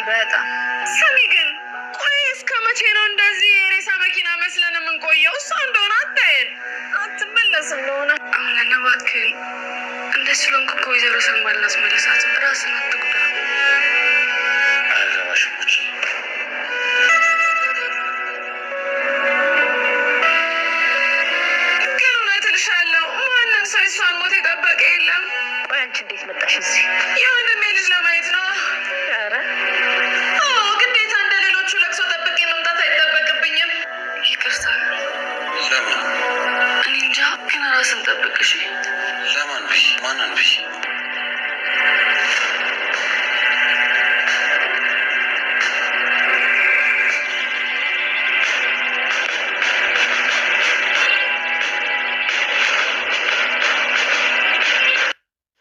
በጣም ስሚ ግን ቆይ እስከ መቼ ነው እንደዚህ የሬሳ መኪና መስለን የምንቆየው? እሷ እንደሆነ አታየን አትመለስም እንደሆነ አሁን እባክህ እንደ ስለሆንክ እኮ ወይዘሮ ሰማል እናስመልሳት። ራስን አትጉዳ። አያገባሽሞች ግን እውነት እልሻለሁ ማንም ሰው እሷን ሞት የጠበቀ የለም። ቆይ አንቺ እንዴት መጣሽ እዚህ? የወንድሜ ልጅ ለማየት ነው። ኧረ ግዴታ እንደ ሌሎቹ ለቅሶ ጠብቄ መምጣት አይጠበቅብኝም። ይቅርታ። ለምን? እኔ እንጃ። ግን ራስን ጠብቅ እሺ? ለማን ብዬ ማንን ብዬ?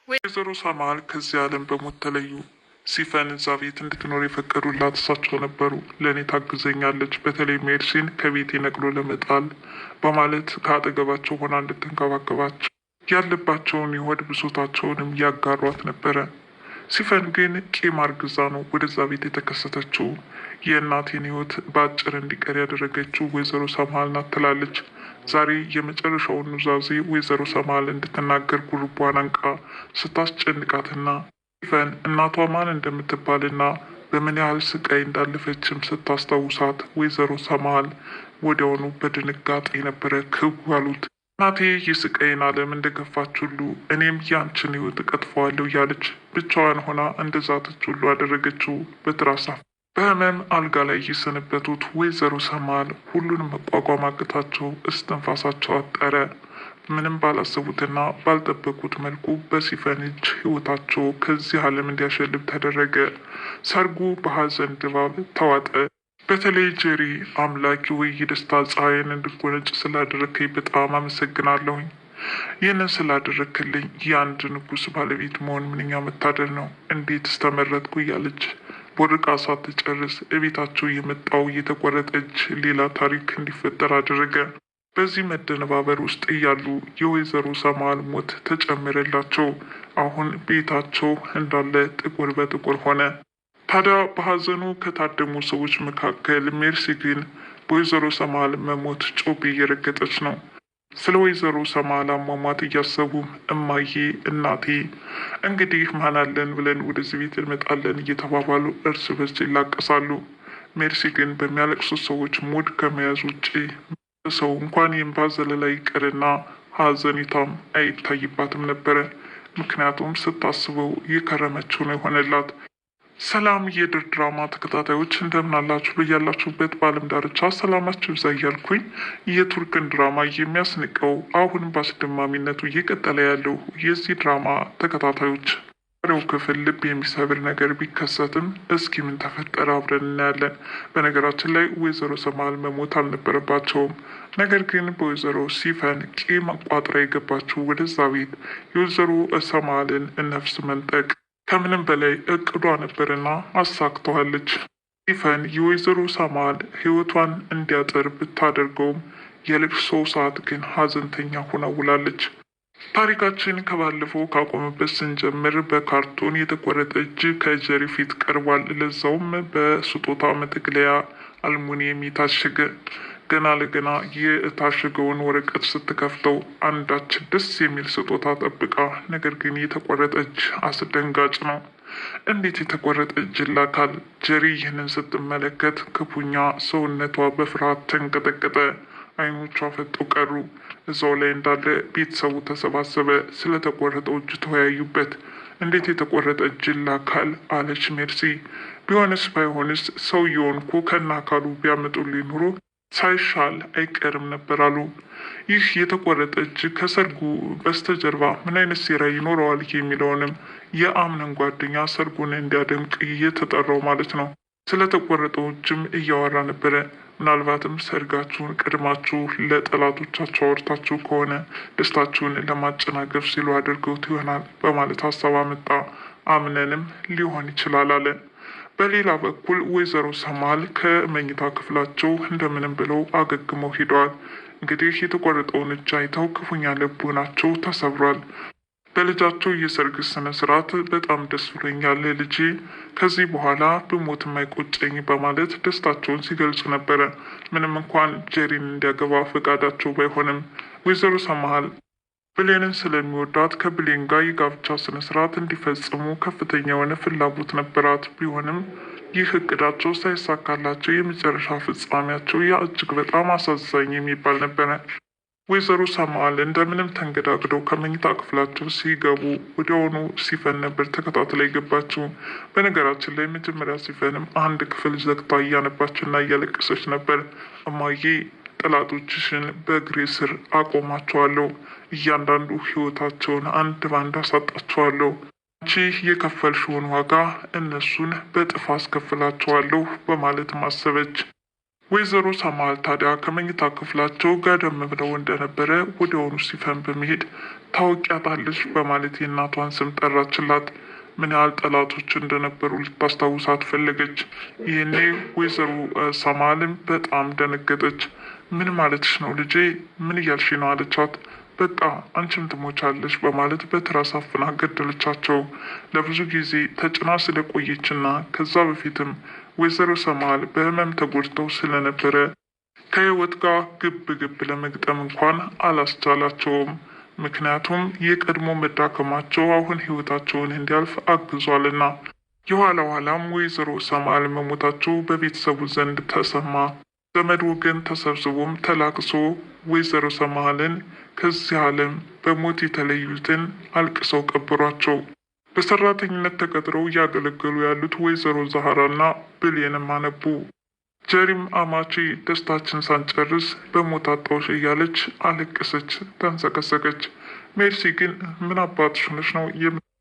ወይዘሮ ሰማል ከዚህ ዓለም በሞት ተለዩ። ሲፈን እዛ ቤት እንድትኖር የፈቀዱላት እሳቸው ነበሩ። ለእኔ ታግዘኛለች፣ በተለይ ሜርሲን ከቤቴ ነቅሎ ለመጣል በማለት ከአጠገባቸው ሆና እንድትንከባከባቸው ያለባቸውን የሆድ ብሶታቸውንም ያጋሯት ነበረ። ሲፈን ግን ቂም አርግዛ ነው ወደዛ ቤት የተከሰተችው። የእናቴን ሕይወት በአጭር እንዲቀር ያደረገችው ወይዘሮ ሰማል ናት ትላለች። ዛሬ የመጨረሻውን ኑዛዜ ወይዘሮ ሰማል እንድትናገር ጉርቧን አንቃ ስታስጨንቃትና ሲፈን እናቷ ማን እንደምትባልና በምን ያህል ስቃይ እንዳለፈችም ስታስታውሳት ወይዘሮ ሰማል ወዲያውኑ በድንጋጤ ነበረ ክው አሉት። እናቴ የስቃይን ዓለም እንደገፋች ሁሉ እኔም ያንችን ሕይወት እቀጥፈዋለሁ እያለች ብቻዋን ሆና እንደዛተች ሁሉ አደረገችው። በትራሳ በህመም አልጋ ላይ እየሰነበቱት ወይዘሮ ሰማል ሁሉንም መቋቋም አቅታቸው እስትንፋሳቸው አጠረ። ምንም ባላሰቡትና ባልጠበቁት መልኩ በሲፈን እጅ ሕይወታቸው ከዚህ ዓለም እንዲያሸልብ ተደረገ። ሰርጉ በሀዘን ድባብ ተዋጠ። በተለይ ጀሪ አምላኪ ወይ የደስታ ፀሐይን እንድጎነጭ ስላደረከኝ በጣም አመሰግናለሁኝ። ይህንን ስላደረክልኝ የአንድ ንጉስ ባለቤት መሆን ምንኛ መታደል ነው። እንዴት ስተመረጥኩ እያለች በወርቃ ሳትጨርስ እቤታቸው የመጣው የተቆረጠ እጅ ሌላ ታሪክ እንዲፈጠር አደረገ። በዚህ መደነባበር ውስጥ እያሉ የወይዘሮ ሰማል ሞት ተጨመረላቸው። አሁን ቤታቸው እንዳለ ጥቁር በጥቁር ሆነ። ታዲያ በሀዘኑ ከታደሙ ሰዎች መካከል ሜርሲ ግን በወይዘሮ ሰማል መሞት ጮቤ እየረገጠች ነው። ስለ ወይዘሮ ሰማል አሟሟት እያሰቡም እማዬ፣ እናቴ እንግዲህ ማናለን ብለን ወደዚህ ቤት እንመጣለን እየተባባሉ እርስ በርስ ይላቀሳሉ። ሜርሲ ግን በሚያለቅሱት ሰዎች ሙድ ከመያዝ ውጭ ሰው እንኳን የእንባ ዘለላ ይቅርና ሀዘኔታም አይታይባትም ነበረ። ምክንያቱም ስታስበው የከረመችው ነው የሆነላት። ሰላም የድር ድራማ ተከታታዮች እንደምን አላችሁ? በያላችሁበት በዓለም ዳርቻ ሰላማችሁ ይብዛ እያልኩኝ የቱርክን ድራማ የሚያስንቀው አሁንም በአስደማሚነቱ እየቀጠለ ያለው የዚህ ድራማ ተከታታዮች ሬው ክፍል ልብ የሚሰብር ነገር ቢከሰትም እስኪ ምን ተፈጠረ አብረን እናያለን። በነገራችን ላይ ወይዘሮ ሰማል መሞት አልነበረባቸውም። ነገር ግን በወይዘሮ ሲፈን ቂም ቋጥራ የገባችው ወደዛ ቤት የወይዘሮ ሰማልን ነፍስ መንጠቅ ከምንም በላይ እቅዷ ነበርና አሳክተዋለች። ሲፈን የወይዘሮ ሰማል ሕይወቷን እንዲያጠር ብታደርገውም የልቅሶ ሰዓት ግን ሀዘንተኛ ሆና ውላለች። ታሪካችን ከባለፈው ካቆመበት ስንጀምር በካርቶን የተቆረጠ እጅ ከጀሪ ፊት ቀርቧል። ለዛውም በስጦታ መጠቅለያ አልሙኒየም የታሸገ። ገና ለገና የታሸገውን ወረቀት ስትከፍተው አንዳች ደስ የሚል ስጦታ ጠብቃ፣ ነገር ግን የተቆረጠ እጅ አስደንጋጭ ነው። እንዴት የተቆረጠ እጅ ላካል? ጀሪ ይህንን ስትመለከት ክፉኛ ሰውነቷ በፍርሃት ተንቀጠቀጠ። አይኖቿ ፈጠው ቀሩ። እዛው ላይ እንዳለ ቤተሰቡ ተሰባሰበ። ስለተቆረጠው እጅ ተወያዩበት። እንዴት የተቆረጠ እጅ ላካል አለች ሜርሲ። ቢሆንስ ባይሆንስ ሰውየውን እኮ ከነ አካሉ ቢያመጡልኝ ኑሮ ሳይሻል አይቀርም ነበር አሉ። ይህ የተቆረጠ እጅ ከሰርጉ በስተጀርባ ምን አይነት ሴራ ይኖረዋል የሚለውንም የአምነን ጓደኛ ሰርጉን እንዲያደምቅ እየተጠራው ማለት ነው። ስለተቆረጠው እጅም እያወራ ነበረ። ምናልባትም ሰርጋችሁን ቀድማችሁ ለጠላቶቻችሁ አውርታችሁ ከሆነ ደስታችሁን ለማጨናገፍ ሲሉ አድርገውት ይሆናል በማለት ሀሳብ አመጣ። አምነንም ሊሆን ይችላል አለ። በሌላ በኩል ወይዘሮ ሰማል ከመኝታ ክፍላቸው እንደምንም ብለው አገግመው ሄደዋል። እንግዲህ የተቆረጠውን እጅ አይተው ክፉኛ ልቦናቸው ተሰብሯል። በልጃቸው የሰርግ ስነ ስርዓት በጣም ደስ ብሎኛል ልጄ፣ ከዚህ በኋላ ብሞትም አይቆጨኝ በማለት ደስታቸውን ሲገልጹ ነበረ። ምንም እንኳን ጀሪን እንዲያገባ ፈቃዳቸው ባይሆንም ወይዘሮ ሰማሃል ብሌንን ስለሚወዳት ከብሌን ጋር የጋብቻ ስነ ስርዓት እንዲፈጽሙ ከፍተኛ የሆነ ፍላጎት ነበራት። ቢሆንም ይህ እቅዳቸው ሳይሳካላቸው የመጨረሻ ፍጻሜያቸው ያ እጅግ በጣም አሳዛኝ የሚባል ነበረ። ወይዘሮ ሰማል እንደምንም ተንገዳግደው ከመኝታ ክፍላቸው ሲገቡ ወዲያውኑ ሲፈን ነበር ተከታትላ የገባችው። በነገራችን ላይ መጀመሪያ ሲፈንም አንድ ክፍል ዘግታ እያነባችና እያለቀሰች ነበር። እማዬ ጠላቶችሽን በእግሬ ስር አቆማቸዋለሁ፣ እያንዳንዱ ህይወታቸውን አንድ ባንድ አሳጣቸዋለሁ፣ አንቺ የከፈልሽውን ዋጋ እነሱን በጥፍ አስከፍላቸዋለሁ በማለት ማሰበች። ወይዘሮ ሰማል ታዲያ ከመኝታ ክፍላቸው ጋደም ብለው እንደነበረ ወዲያውኑ ሲፈን በመሄድ ታውቂያታለሽ በማለት የእናቷን ስም ጠራችላት። ምን ያህል ጠላቶች እንደነበሩ ልታስታውሳት ፈለገች። ይህኔ ወይዘሮ ሰማልም በጣም ደነገጠች። ምን ማለትሽ ነው ልጄ? ምን እያልሽ ነው አለቻት። በቃ አንቺም ትሞቻለሽ በማለት በትራስ አፍና ገደለቻቸው። ለብዙ ጊዜ ተጭና ስለቆየችና ከዛ በፊትም ወይዘሮ ሰማል በህመም ተጎድተው ስለነበረ ከህይወት ጋር ግብ ግብ ለመግጠም እንኳን አላስቻላቸውም። ምክንያቱም የቀድሞ መዳከማቸው አሁን ህይወታቸውን እንዲያልፍ አግዟልና። የኋላ ኋላም ወይዘሮ ሰማል መሞታቸው በቤተሰቡ ዘንድ ተሰማ። ዘመድ ወገን ተሰብስቦም ተላቅሶ ወይዘሮ ሰማልን ከዚህ ዓለም በሞት የተለዩትን አልቅሰው ቀበሯቸው። በሰራተኝነት ተቀጥረው እያገለገሉ ያሉት ወይዘሮ ዛህራና ብሌንም አነቡ። ጀሪም አማቼ ደስታችን ሳንጨርስ በሞት አጣሁሽ እያለች አለቀሰች፣ ተንሰቀሰቀች። ሜርሲ ግን ምን አባትሽ ሆነሽ ነው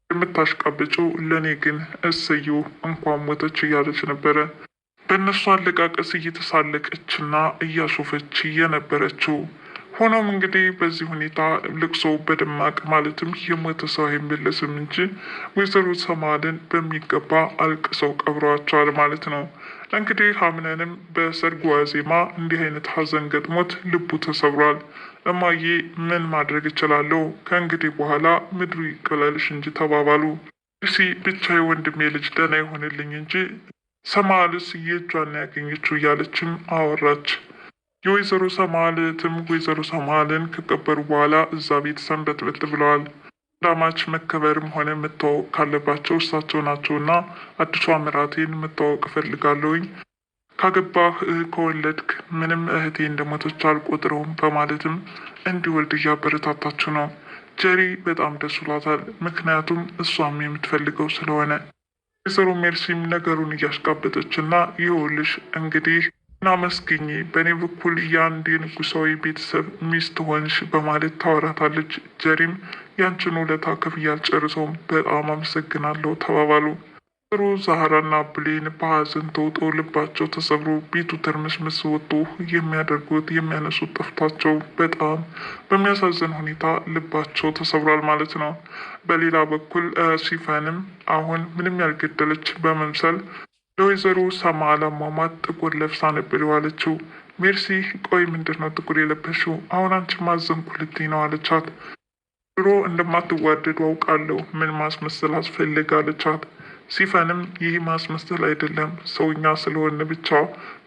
የምታሽቃብጪው? ለእኔ ግን እሰየው እንኳን ሞተች እያለች ነበረ። በእነሱ አለቃቀስ እየተሳለቀችና እያሾፈች የነበረችው። ሆኖም እንግዲህ በዚህ ሁኔታ ልቅሶ በደማቅ ማለትም የሞተ ሰው አይመለስም እንጂ ወይዘሮ ሰማልን በሚገባ አልቅሰው ቀብረዋቸዋል ማለት ነው። እንግዲህ ሀምነንም በሰርጉ ዋዜማ እንዲህ አይነት ሀዘን ገጥሞት ልቡ ተሰብሯል። እማዬ ምን ማድረግ እችላለሁ? ከእንግዲህ በኋላ ምድሩ ይቀላልሽ እንጂ ተባባሉ። እሲ ብቻ የወንድሜ ልጅ ደህና ይሆንልኝ እንጂ ሰማልስ የእጇን ያገኘችው እያለችም አወራች። የወይዘሮ ሰማልትም ወይዘሮ ሰማልን ከቀበሩ በኋላ እዛ ቤት ሰንበትበት ብለዋል። ዳማች መከበርም ሆነ መታወቅ ካለባቸው እርሳቸው ናቸውና አዲሷ ምራቴን መታወቅ እፈልጋለሁኝ፣ ካገባህ ከወለድክ ምንም እህቴ እንደሞተች አልቆጥረውም በማለትም እንዲወልድ እያበረታታችሁ ነው። ጀሪ በጣም ደስ ብሏታል። ምክንያቱም እሷም የምትፈልገው ስለሆነ። ወይዘሮ ሜርሲም ነገሩን እያሽቃበጠችና ይኸውልሽ እንግዲህ ናመስግኝ በእኔ በኩል የአንድ የንጉሳዊ ቤተሰብ ሚስት ሆንሽ በማለት ታወራታለች። ጀሪም ያንችን ውለታ ከፍዬ አልጨርሰውም፣ በጣም አመሰግናለሁ ተባባሉ። ጥሩ ዛህራና ብሌን በሀዘን ተውጠው ልባቸው ተሰብሮ ቤቱ ተርመስመስ ወጥቶ የሚያደርጉት የሚያነሱት ጠፍቷቸው በጣም በሚያሳዝን ሁኔታ ልባቸው ተሰብሯል ማለት ነው። በሌላ በኩል ሲፈንም አሁን ምንም ያልገደለች በመምሰል ለወይዘሮ ሰማል አሟሟት ጥቁር ለብሳ ነበር የዋለችው። ሜርሲ ቆይ ምንድን ነው ጥቁር የለበሽው? አሁን አንቺ ማዘንኩልኝ ነው አለቻት። ድሮ እንደማትዋደዱ አውቃለሁ፣ ምን ማስመሰል አስፈልግ አለቻት። ሲፈንም ይህ ማስመሰል አይደለም፣ ሰውኛ ስለሆነ ብቻ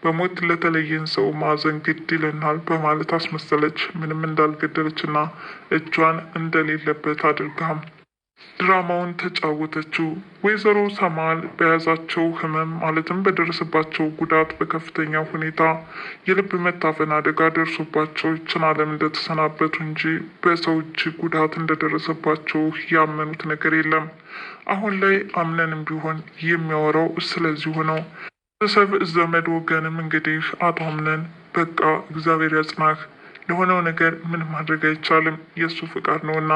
በሞት ለተለየን ሰው ማዘን ግድ ይለናል በማለት አስመሰለች። ምንም እንዳልገደለችና እጇን እንደሌለበት አድርጋም ድራማውን ተጫወተችው። ወይዘሮ ሰማል በያዛቸው ህመም ማለትም በደረሰባቸው ጉዳት በከፍተኛ ሁኔታ የልብ መታፈን አደጋ ደርሶባቸው ይችን ዓለም እንደተሰናበቱ እንጂ በሰው እጅ ጉዳት እንደደረሰባቸው ያመኑት ነገር የለም። አሁን ላይ አምነንም ቢሆን የሚያወራው ስለዚሁ ነው። ቤተሰብ ዘመድ ወገንም እንግዲህ አቶ አምነን በቃ እግዚአብሔር ያጽናህ፣ ለሆነው ነገር ምን ማድረግ አይቻልም፣ የእሱ ፍቃድ ነውና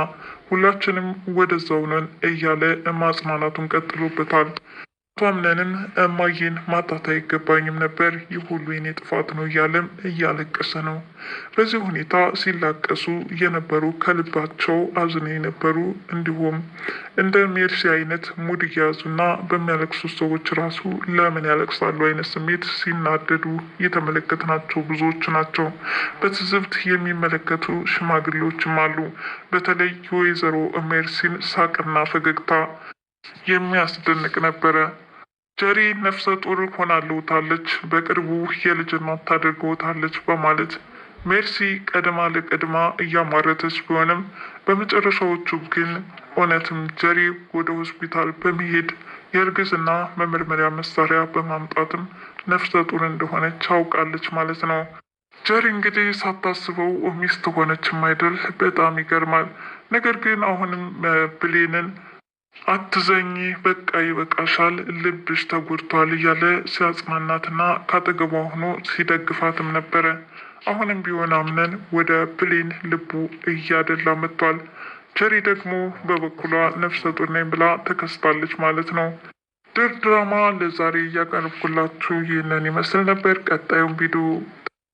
ሁላችንም ወደዛው ነን እያለ ማጽናናቱን ቀጥሎበታል። ቷምነንም እማዬን ማጣት አይገባኝም ነበር፣ ይህ ሁሉ የኔ ጥፋት ነው እያለም እያለቀሰ ነው። በዚህ ሁኔታ ሲላቀሱ የነበሩ ከልባቸው አዝነው የነበሩ እንዲሁም እንደ ሜርሲ አይነት ሙድ እየያዙና በሚያለቅሱ ሰዎች ራሱ ለምን ያለቅሳሉ አይነት ስሜት ሲናደዱ የተመለከትናቸው ብዙዎች ናቸው። በትዝብት የሚመለከቱ ሽማግሌዎችም አሉ። በተለይ የወይዘሮ ሜርሲን ሳቅና ፈገግታ የሚያስደንቅ ነበረ። ጀሪ ነፍሰ ጡር ሆናለታለች፣ በቅርቡ የልጅ እናት ታደርገውታለች በማለት ሜርሲ ቀድማ ለቀድማ እያማረተች ቢሆንም በመጨረሻዎቹ ግን እውነትም ጀሪ ወደ ሆስፒታል በመሄድ የእርግዝና መመርመሪያ መሳሪያ በማምጣትም ነፍሰ ጡር እንደሆነች አውቃለች ማለት ነው። ጀሪ እንግዲህ ሳታስበው ሚስት ሆነችም አይደል? በጣም ይገርማል። ነገር ግን አሁንም ብሌንን አትዘኝ፣ በቃ ይበቃሻል፣ ልብሽ ተጎድቷል እያለ ሲያጽናናትና ካጠገቧ ሆኖ ሲደግፋትም ነበረ። አሁንም ቢሆን አምነን ወደ ብሌን ልቡ እያደላ መጥቷል። ጀሪ ደግሞ በበኩሏ ነፍሰ ጡር ነኝ ብላ ተከስታለች ማለት ነው። ድራማ ለዛሬ እያቀረብኩላችሁ ይህንን ይመስል ነበር። ቀጣዩን ቪዲዮ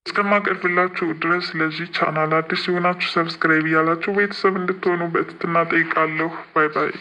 እስከማቀርብላችሁ ድረስ ለዚህ ቻናል አዲስ የሆናችሁ ሰብስክራይብ እያላችሁ ቤተሰብ እንድትሆኑ በትህትና ጠይቃለሁ። ባይ ባይ።